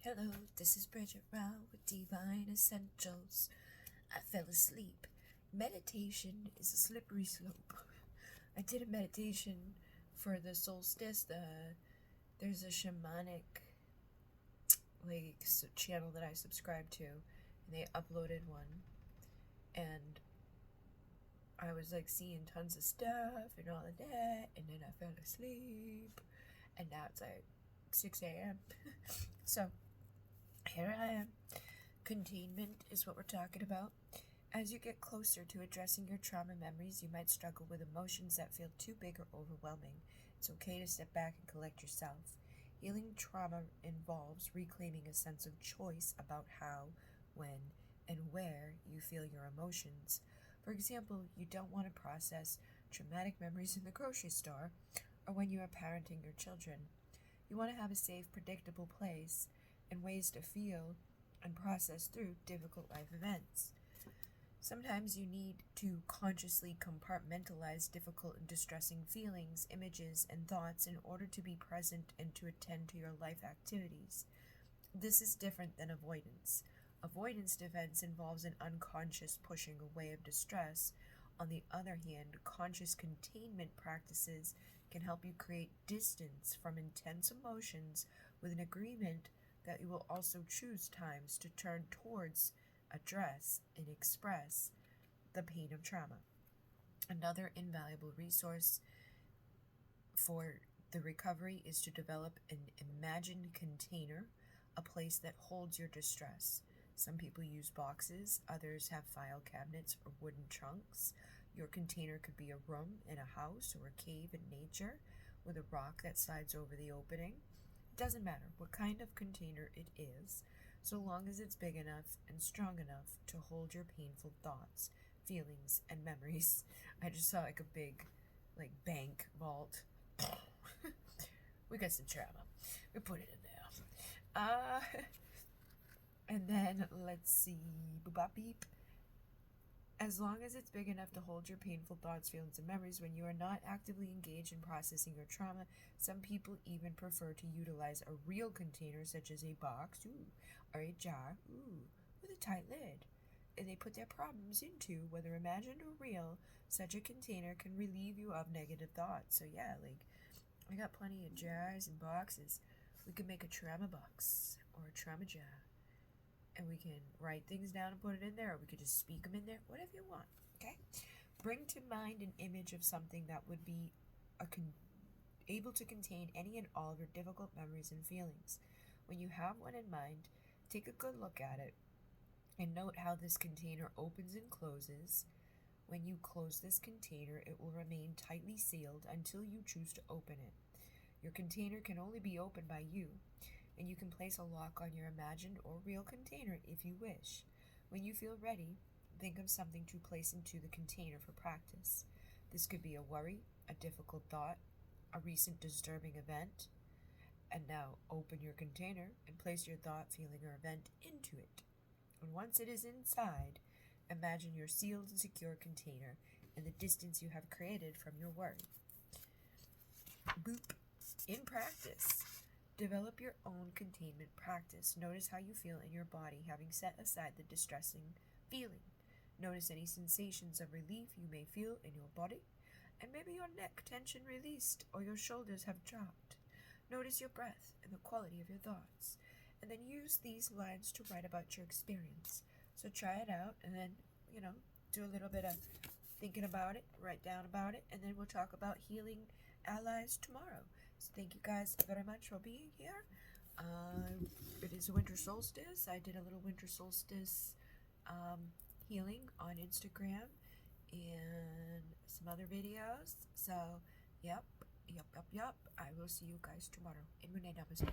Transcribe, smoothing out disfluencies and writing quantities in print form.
Hello, this is Bridget Rao with Divine Essentials. I fell asleep. Meditation is a slippery slope. I did a meditation for the solstice. There's a shamanic channel that I subscribe to, and they uploaded one, and I was seeing tons of stuff and all of that, and then I fell asleep, and now it's 6 a.m. So here I am. Containment is what we're talking about. As you get closer to addressing your trauma memories, you might struggle with emotions that feel too big or overwhelming. It's okay to step back and collect yourself. Healing trauma involves reclaiming a sense of choice about how, when, and where you feel your emotions. For example, you don't want to process traumatic memories in the grocery store or when you are parenting your children. You want to have a safe, predictable place and ways to feel and process through difficult life events. Sometimes you need to consciously compartmentalize difficult and distressing feelings, images, and thoughts in order to be present and to attend to your life activities. This is different than avoidance. Avoidance defense involves an unconscious pushing away of distress. On the other hand, conscious containment practices can help you create distance from intense emotions with an agreement that you will also choose times to turn towards, address, and express the pain of trauma. Another invaluable resource for the recovery is to develop an imagined container, a place that holds your distress. Some people use boxes, others have file cabinets or wooden trunks. Your container could be a room in a house or a cave in nature with a rock that slides over the opening. It doesn't matter what kind of container it is, so long as it's big enough and strong enough to hold your painful thoughts, feelings, and memories. I just saw a big, bank vault. We got some trauma. We put it in there. And then, let's see, boop-bop-beep. As long as it's big enough to hold your painful thoughts, feelings, and memories when you are not actively engaged in processing your trauma, some people even prefer to utilize a real container such as a box, or a jar, with a tight lid. And they put their problems into, whether imagined or real. Such a container can relieve you of negative thoughts. So yeah, I got plenty of jars and boxes. We could make a trauma box or a trauma jar. And we can write things down and put it in there, or we could just speak them in there, whatever you want, okay? Bring to mind an image of something that would be able to contain any and all of your difficult memories and feelings. When you have one in mind, take a good look at it and note how this container opens and closes. When you close this container, it will remain tightly sealed until you choose to open it. Your container can only be opened by you, and you can place a lock on your imagined or real container if you wish. When you feel ready, think of something to place into the container for practice. This could be a worry, a difficult thought, a recent disturbing event. And now open your container and place your thought, feeling, or event into it. And once it is inside, imagine your sealed and secure container and the distance you have created from your worry. Boop. In practice, develop your own containment practice. Notice how you feel in your body, having set aside the distressing feeling. Notice any sensations of relief you may feel in your body, and maybe your neck tension released or your shoulders have dropped. Notice your breath and the quality of your thoughts, and then use these lines to write about your experience. So try it out, and then, do a little bit of thinking about it, write down about it, and then we'll talk about healing allies tomorrow. So thank you guys very much for being here. It is winter solstice. I did a little winter solstice healing on Instagram and some other videos. So, yep. I will see you guys tomorrow. In Namaste.